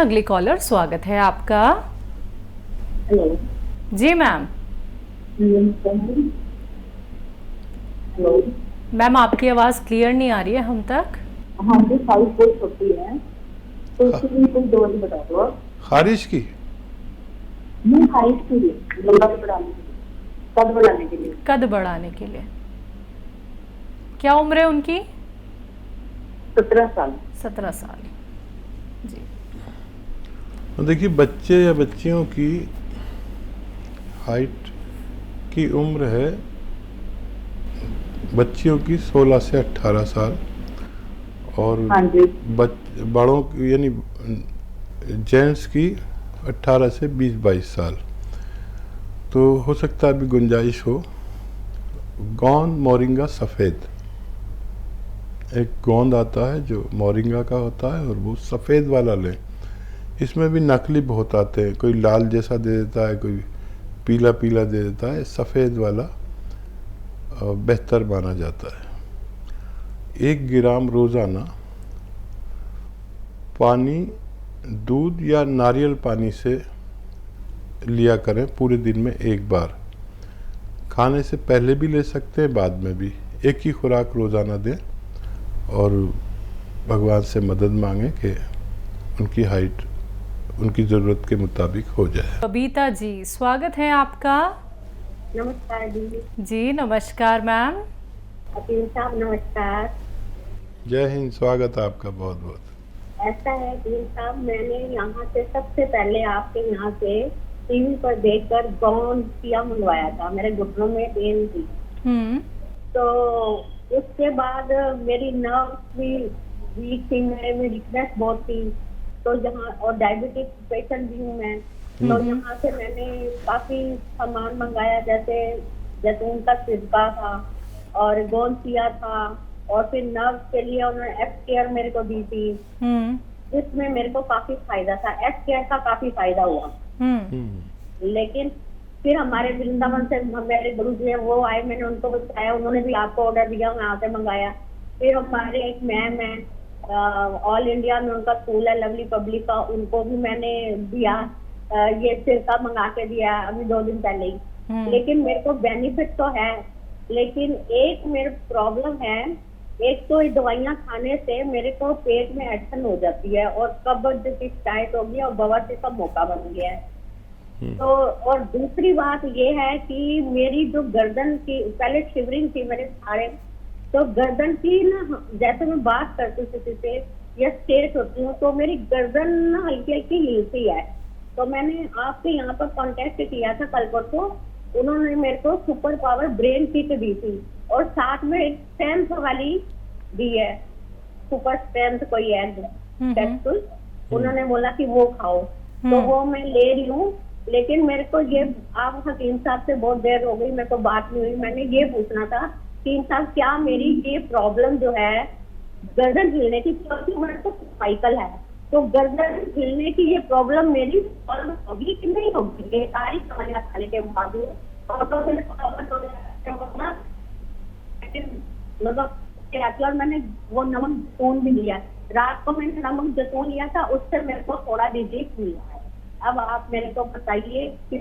अगली कॉलर, स्वागत है आपका। हेलो जी मैम। हेलो। मैम आपकी आवाज़ क्लियर नहीं आ रही है हम तक। हाँ जी, साइज बहुत छोटी है, तो हाँ, उसके लिए कोई दवाई बता दो आप। खारिश की। नहीं, हाइट के लिए, लंबाई बढ़ाने के लिए, कद बढ़ाने के लिए। कद बढ़ाने के लिए। क्या उम्र है उनकी? 17 साल। 17 साल। जी। तो देखिए, बच्चे या बच्चियों की हाइट की उम्र है, बच्चियों की 16 से 18 साल और हाँ जी। बड़ों की यानी जेंट्स की 18 से 20-22 साल। तो हो सकता है अभी गुंजाइश हो। गोंद मोरिंगा सफ़ेद, एक गोंद आता है जो मोरिंगा का होता है और वो सफ़ेद वाला लें। इसमें भी नकली बहुत आते हैं, कोई लाल जैसा दे देता है, कोई पीला पीला दे देता है। सफ़ेद वाला बेहतर माना जाता है। 1 ग्राम रोज़ाना पानी, दूध या नारियल पानी से लिया करें, पूरे दिन में एक बार। खाने से पहले भी ले सकते हैं, बाद में भी। एक ही खुराक रोज़ाना दें और भगवान से मदद मांगें कि उनकी हाइट उनकी ज़रूरत के मुताबिक हो जाए। बबीता जी, स्वागत है आपका। नमस्कार जी। जी नमस्कार मैम। अकील साहब नमस्कार। जय हिंद, स्वागत है आपका बहुत बहुत। ऐसा है अकील साहब, मैंने यहाँ से सबसे पहले आपके यहाँ से टीवी पर देखकर गोंद पिया मंगवाया था, मेरे घुटनों में पेन थी। तो उसके बाद मेरी नर्व भी वीक थी, मेरे में वीकनेस बहुत थी। तो यहाँ और डायबिटिक पेशेंट भी हूँ मैं, तो यहाँ से मैंने काफी सामान मंगाया, जैसे जैतून का सिरका था और गोंद पिया था, और फिर नर्व के लिए उन्होंने एफ केयर मेरे को दी थी, जिसमें मेरे को काफी फायदा था। एफ केयर का काफी फायदा हुआ। लेकिन फिर हमारे वृंदावन से मेरे गुरु जी हैं, वो आए, मैंने उनको बताया, उन्होंने भी आपको ऑर्डर दिया, मैं आके मंगाया। फिर हमारे एक मैम है, ऑल इंडिया में उनका स्कूल है लवली पब्लिक का, उनको भी मैंने दिया, ये सिरका मंगा के दिया अभी 2 दिन पहले ही। लेकिन मेरे को बेनिफिट तो है, लेकिन एक मेरे प्रॉब्लम है। एक तो दवाइयाँ खाने से मेरे को पेट में अड़चन हो जाती है और कब्ज की शिकायत हो गई और बवासीर का मौका बन गया है। तो और दूसरी बात ये है कि मेरी जो गर्दन की पहले शिवरिंग थी मेरे सारे, तो गर्दन की ना, जैसे मैं बात करती हूँ किसी से या स्ट्रेट होती हूँ, तो मेरी गर्दन ना हल्की हल्की हिलती है। तो मैंने आपके यहाँ पर कांटेक्ट किया था कल परसों, उन्होंने मेरे को सुपर पावर ब्रेन किट दी थी और साथ में एक स्ट्रेंथ वाली दी है, सुपर स्ट्रेंथ कोई है कैप्सूल, उन्होंने बोला कि वो खाओ। तो वो मैं ले रही हूँ। लेकिन मेरे को ये, आप हकीम साहब से बहुत देर हो गई मेरे को बात नहीं हुई, मैंने ये पूछना था हकीम साहब, क्या मेरी ये प्रॉब्लम जो है गर्दन हिलने की, क्योंकि मेरे को साइकिल है, तो गर्दन हिलने की ये प्रॉब्लम मेरी सॉल्व होगी कि नहीं होगी? ये सारी दवाइयाँ खाने के बाद मतलब मैंने वो नमक जैतून भी लिया, रात को मैंने नमक जैतून लिया था, उससे मेरे को थोड़ा रिलीफ मिला है। अब आप मेरे को बताइए कि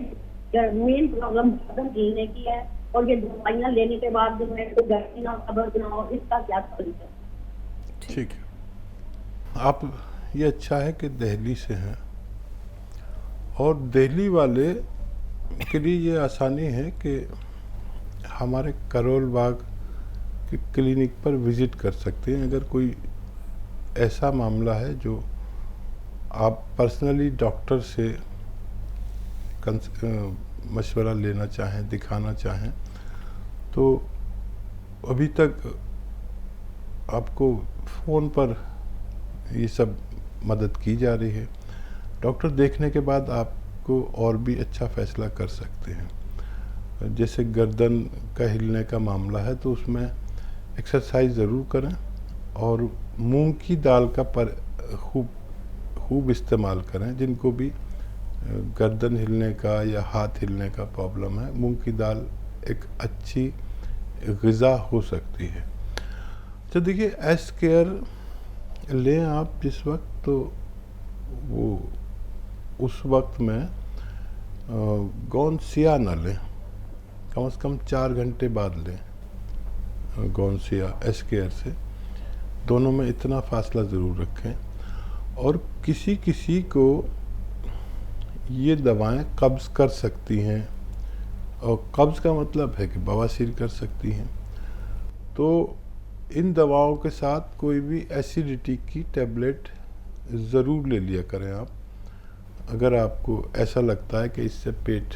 मेन प्रॉब्लम गर्दन हिलने की है और ये दवाइयाँ लेने के बाद जो मेरे को गर्मी ना कब्ज ना हो, इसका क्या सोल्यूशन? ठीक है, आप, ये अच्छा है कि दिल्ली से हैं और दिल्ली वाले के लिए ये आसानी है कि हमारे करोल बाग के क्लिनिक पर विज़िट कर सकते हैं। अगर कोई ऐसा मामला है जो आप पर्सनली डॉक्टर से मशवरा लेना चाहें, दिखाना चाहें, तो अभी तक आपको फ़ोन पर ये सब मदद की जा रही है। डॉक्टर देखने के बाद आपको और भी अच्छा फ़ैसला कर सकते हैं। जैसे गर्दन का हिलने का मामला है तो उसमें एक्सरसाइज ज़रूर करें और मूंग की दाल का खूब इस्तेमाल करें। जिनको भी गर्दन हिलने का या हाथ हिलने का प्रॉब्लम है, मूंग की दाल एक अच्छी ग़िज़ा हो सकती है। तो देखिए, एस केयर लें आप जिस वक्त, तो वो उस वक्त में गौनसिया न लें, कम से कम 4 घंटे बाद लें गौनसिया एस्केयर से। दोनों में इतना फासला ज़रूर रखें। और किसी किसी को ये दवाएं कब्ज़ कर सकती हैं, और कब्ज़ का मतलब है कि बवासीर कर सकती हैं। तो इन दवाओं के साथ कोई भी एसिडिटी की टैबलेट ज़रूर ले लिया करें आप। अगर आपको ऐसा लगता है कि इससे पेट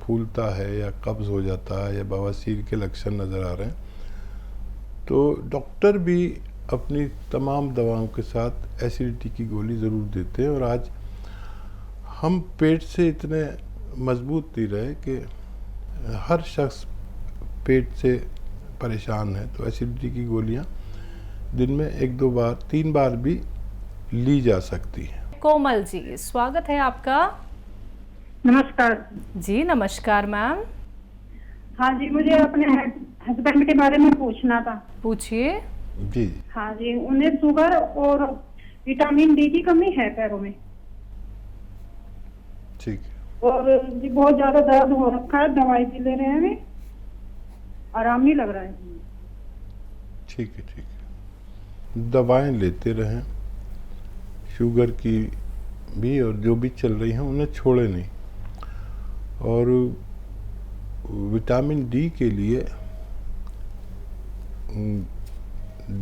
फूलता है या कब्ज़ हो जाता है या बवासीर के लक्षण नज़र आ रहे हैं, तो डॉक्टर भी अपनी तमाम दवाओं के साथ एसिडिटी की गोली ज़रूर देते हैं। और आज हम पेट से इतने मजबूत नहीं रहे कि हर शख्स पेट से परेशान है, तो एसिडिटी की गोलियां दिन में 1-2 बार 3 बार भी ली जा सकती हैं। कोमल जी, स्वागत है आपका। नमस्कार जी नमस्कार मैम। हाँ जी, मुझे अपने हस्बैंड के बारे में पूछना था। पूछिए। जी। हाँ जी, उन्हें शुगर और विटामिन डी की कमी है पैरों में। ठीक है। और जी बहुत ज्यादा दर्द हो रखा है, दवाई भी ले रहे हैं, आराम नहीं लग रहा है। ठीक है, ठीक है। दवाएं लेते रहें, शुगर की भी और जो भी चल रही हैं उन्हें छोड़े नहीं। और विटामिन डी के लिए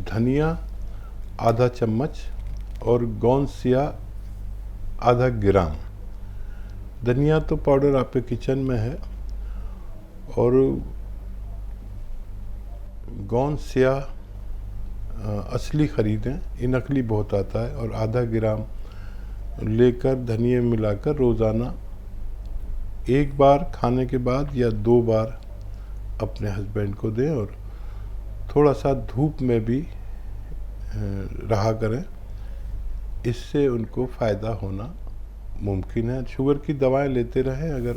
धनिया आधा चम्मच और गौनसिया आधा ग्राम। धनिया तो पाउडर आपके किचन में है, और गौनसिया असली ख़रीदें, ये नकली बहुत आता है। और आधा ग्राम लेकर धनिया मिलाकर रोज़ाना 1 बार खाने के बाद या 2 बार अपने हस्बैंड को दें। और थोड़ा सा धूप में भी रहा करें, इससे उनको फ़ायदा होना मुमकिन है। शुगर की दवाएं लेते रहें, अगर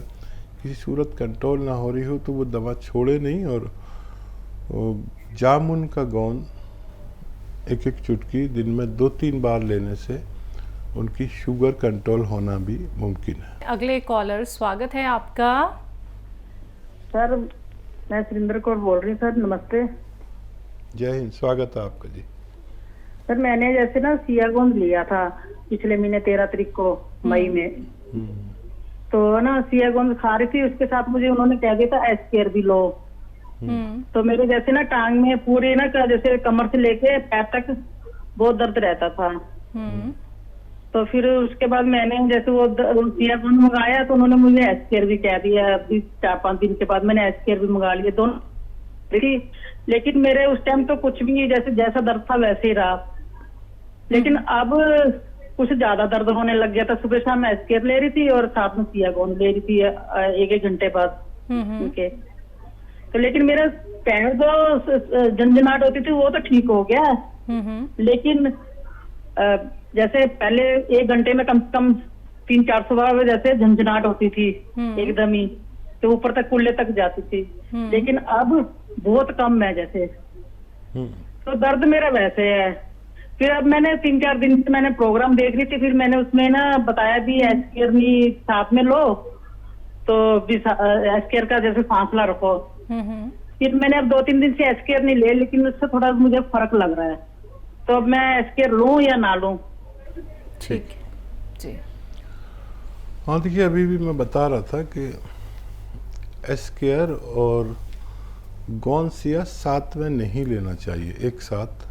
किसी सूरत कंट्रोल ना हो रही हो तो वो दवा छोड़े नहीं। और जामुन का गोंद 1-1 चुटकी दिन में 2-3 बार लेने से उनकी शुगर कंट्रोल होना भी मुमकिन है। अगले कॉलर, स्वागत है आपका। सर मैं सुरेंद्र कौर बोल रही हूँ सर, नमस्ते। जय हिंद, स्वागत है आपका जी। सर मैंने जैसे ना सियागोंद लिया था पिछले महीने 13 तारीख को मई में, तो ना सियागोंद खा रही थी, उसके साथ मुझे उन्होंने कह दिया था एस्केयर भी लो। तो मेरे जैसे ना टांग में पूरे ना जैसे कमर से लेके पैर तक बहुत दर्द रहता था। तो फिर उसके बाद मैंने जैसे वो सियागोंद मंगाया, तो उन्होंने मुझे एस्केयर भी कह दिया। अभी 4-5 दिन के बाद मैंने एस्केयर भी मंगा लिया दोनों। लेकिन मेरे उस टाइम तो कुछ भी जैसा दर्द था वैसे ही रहा। लेकिन अब कुछ ज्यादा दर्द होने लग गया था। सुबह शाम एस्केयर ले रही थी और साथ में सियागोंद ले रही थी 1-1 घंटे बाद उनके। तो लेकिन मेरा पैर जो झंझनाहट होती थी वो तो ठीक हो गया। लेकिन जैसे पहले 1 घंटे में कम से कम 300-400 बार जैसे झंझनाहट होती थी एकदम ही, तो ऊपर तक कुल्ले तक जाती थी। लेकिन अब बहुत कम है जैसे, तो दर्द मेरा वैसे है। फिर अब मैंने 3-4 दिन से मैंने प्रोग्राम देख रही थी, फिर मैंने उसमें ना बताया भी एस्केयर नहीं साथ में लो, तो एस्केयर का जैसे फासला रखो। फिर मैंने अब 2-3 दिन से एस्केयर नहीं ले, लेकिन उससे थोड़ा मुझे फर्क लग रहा है। तो अब मैं एस्केयर लूं या ना लूं? ठीक जी। हाँ देखिए, अभी भी मैं बता रहा था कि एस्केयर और गौनसिया साथ में नहीं लेना चाहिए एक साथ।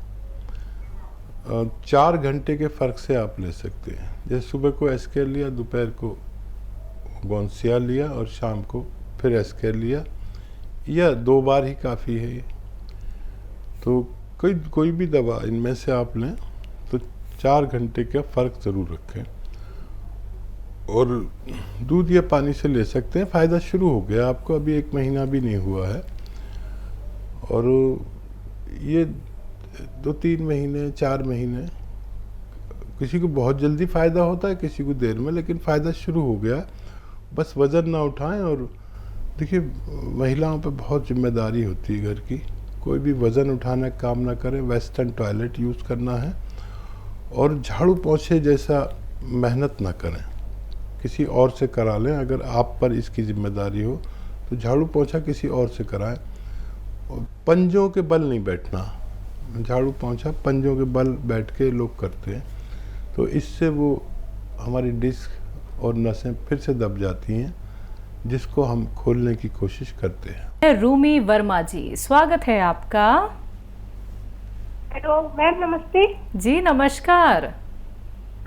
4 घंटे के फ़र्क से आप ले सकते हैं। जैसे सुबह को एस्केयर लिया, दोपहर को गौनसिया लिया और शाम को फिर एस्केयर लिया, या 2 बार ही काफ़ी है ये। तो कोई भी दवा इनमें से आप लें तो 4 घंटे का फ़र्क ज़रूर रखें। और दूध या पानी से ले सकते हैं। फ़ायदा शुरू हो गया आपको, अभी 1 महीना भी नहीं हुआ है। और ये 2-3 महीने 4 महीने, किसी को बहुत जल्दी फ़ायदा होता है, किसी को देर में, लेकिन फ़ायदा शुरू हो गया। बस वज़न ना उठाएं। और देखिए, महिलाओं पे बहुत जिम्मेदारी होती है घर की। कोई भी वज़न उठाने का काम ना करें, वेस्टर्न टॉयलेट यूज़ करना है। और झाड़ू पोंछे जैसा मेहनत ना करें, किसी और से करा लें। अगर आप पर इसकी जिम्मेदारी हो तो झाड़ू पोंछा किसी और से कराएं। और पंजों के बल नहीं बैठना, झाड़ू पोंछा पंजों के बल बैठ के लोग करते हैं, तो इससे वो हमारी डिस्क और नसें फिर से दब जाती हैं, जिसको हम खोलने की कोशिश करते हैं। रूमी वर्मा जी, स्वागत है आपका। हेलो मैम, नमस्ते। जी नमस्कार।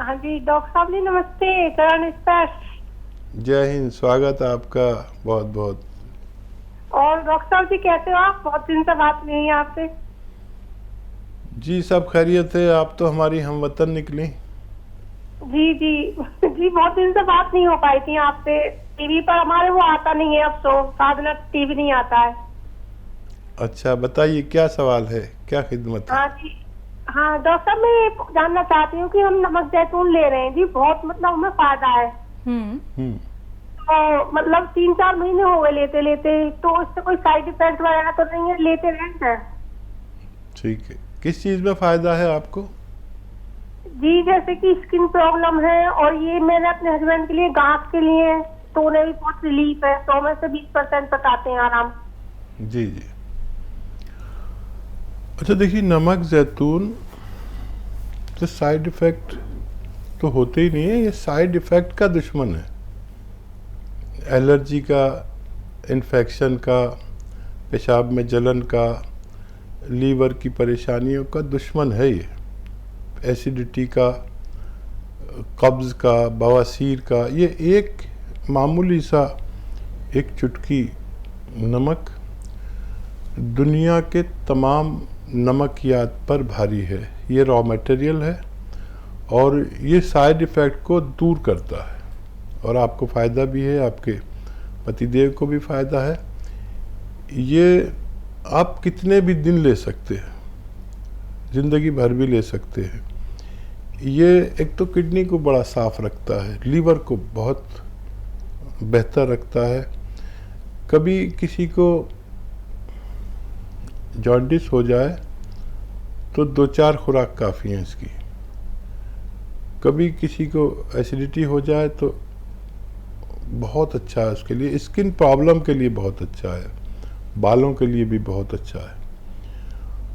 हाँ जी डॉक्टर साहब जी नमस्ते। करण स्पर्श। जय हिंद, स्वागत है आपका बहुत बहुत। और डॉक्टर साहब जी कैसे हो आप? बहुत दिन से बात नहीं है आपसे। जी सब खैरियत है, आप तो हमारी हमवतन निकली। जी जी जी, बहुत दिन से बात नहीं हो पाई थी आपसे। टीवी पर हमारे वो आता नहीं है अब, शो साधना टीवी नहीं आता है। अच्छा बताइए क्या सवाल है, क्या खिदमत है? हाँ जी, हाँ डॉक्टर साहब, मैं ये जानना चाहती हूँ कि हम नमक जैतून ले रहे हैं जी, बहुत मतलब हमें फायदा है। तो मतलब 3-4 महीने हो गए लेते लेते, तो इससे कोई साइड इफेक्ट वगैरह तो नहीं है? लेते रहते हैं। ठीक है, किस चीज़ में फ़ायदा है आपको? जी जैसे कि स्किन प्रॉब्लम है, और ये मैंने अपने हस्बैंड के लिए गांठ के लिए, तो उन्हें भी बहुत रिलीफ है। 100 में से 20% तक आते हैं आराम। जी जी। अच्छा देखिए, नमक जैतून तो साइड इफ़ेक्ट तो होते ही नहीं है, ये साइड इफ़ेक्ट का दुश्मन है। एलर्जी का, इन्फेक्शन का, पेशाब में जलन का, लीवर की परेशानियों का दुश्मन है ये। एसिडिटी का, कब्ज़ का, बवासीर का, ये एक मामूली सा एक चुटकी नमक दुनिया के तमाम नमकियात पर भारी है। ये रॉ मटेरियल है और ये साइड इफ़ेक्ट को दूर करता है, और आपको फ़ायदा भी है, आपके पतिदेव को भी फ़ायदा है। ये आप कितने भी दिन ले सकते हैं, ज़िंदगी भर भी ले सकते हैं। ये एक तो किडनी को बड़ा साफ रखता है, लीवर को बहुत बेहतर रखता है। कभी किसी को जॉन्डिस हो जाए तो 2-4 खुराक काफ़ी हैं इसकी। कभी किसी को एसिडिटी हो जाए तो बहुत अच्छा है उसके लिए। स्किन प्रॉब्लम के लिए बहुत अच्छा है, बालों के लिए भी बहुत अच्छा है,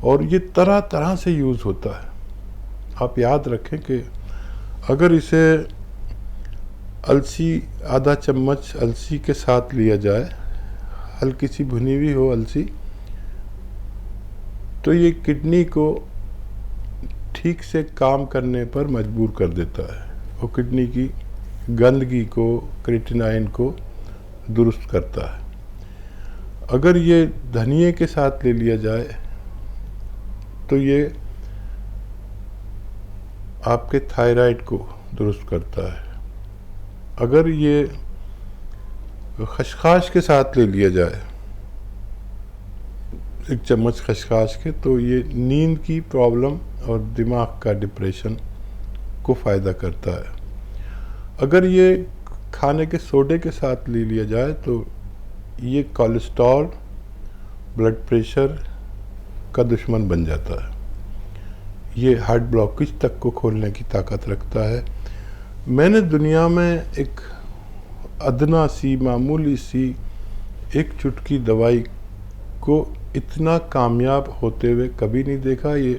और ये तरह तरह से यूज़ होता है। आप याद रखें कि अगर इसे अलसी, आधा चम्मच अलसी के साथ लिया जाए, हल्की सी भुनी हुई हो अलसी, तो ये किडनी को ठीक से काम करने पर मजबूर कर देता है, और किडनी की गंदगी को, क्रिएटिनाइन को दुरुस्त करता है। अगर ये धनिए के साथ ले लिया जाए तो ये आपके थायराइड को दुरुस्त करता है। अगर ये खसखस के साथ ले लिया जाए, 1 चम्मच खसखस के, तो ये नींद की प्रॉब्लम और दिमाग का डिप्रेशन को फ़ायदा करता है। अगर ये खाने के सोडे के साथ ले लिया जाए तो ये कोलेस्ट्रॉल, ब्लड प्रेशर का दुश्मन बन जाता है। ये हार्ट ब्लॉकेज तक को खोलने की ताकत रखता है। मैंने दुनिया में एक अदना सी, मामूली सी एक चुटकी दवाई को इतना कामयाब होते हुए कभी नहीं देखा। ये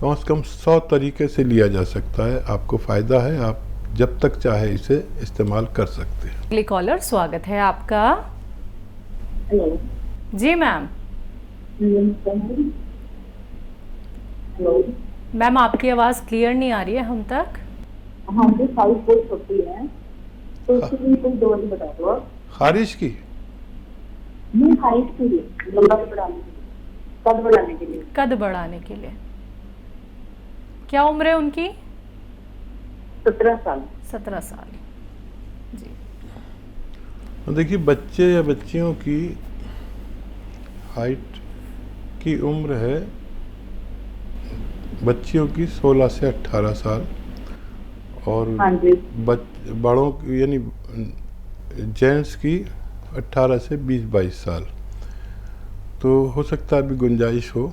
कम से कम 100 तरीके से लिया जा सकता है। आपको फ़ायदा है, आप जब तक चाहे इसे इस्तेमाल कर सकते हैं। अगली कॉलर, स्वागत है आपका। हेलो जी मैम। हेलो मैम आपकी आवाज़ क्लियर नहीं आ रही है हम तक। हाँ जी, खारिश बहुत होती है, तो उसके लिए कोई दवाई बता दो आप। खारिश की? नहीं, खारिश के लिए, लंबाई बढ़ाने के लिए, कद बढ़ाने के लिए। कद बढ़ाने के लिए। क्या उम्र है उनकी? 17 साल। 17 साल। जी। तो देखिए, बच्चे या बच्चियों की हाइट की उम्र है, बच्चियों की 16 से 18 साल, और बड़ों की यानी जेंट्स की 18 से 20-22 साल। तो हो सकता है अभी गुंजाइश हो।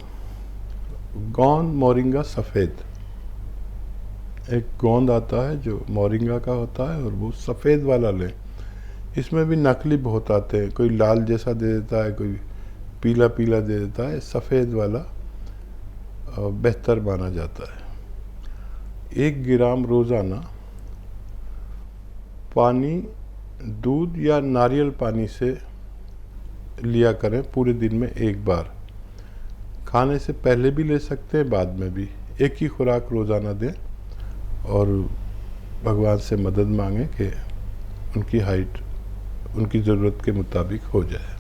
गौन मोरिंगा सफ़ेद एक गोंद आता है जो मोरिंगा का होता है और वो सफ़ेद वाला लें। इसमें भी नकली बहुत आते हैं, कोई लाल जैसा दे देता है, कोई पीला पीला दे देता है। सफ़ेद वाला बेहतर माना जाता है। 1 ग्राम रोज़ाना पानी, दूध या नारियल पानी से लिया करें, पूरे दिन में 1 बार। खाने से पहले भी ले सकते हैं, बाद में भी। एक ही खुराक रोज़ाना दें और भगवान से मदद मांगें कि उनकी हाइट उनकी ज़रूरत के मुताबिक हो जाए।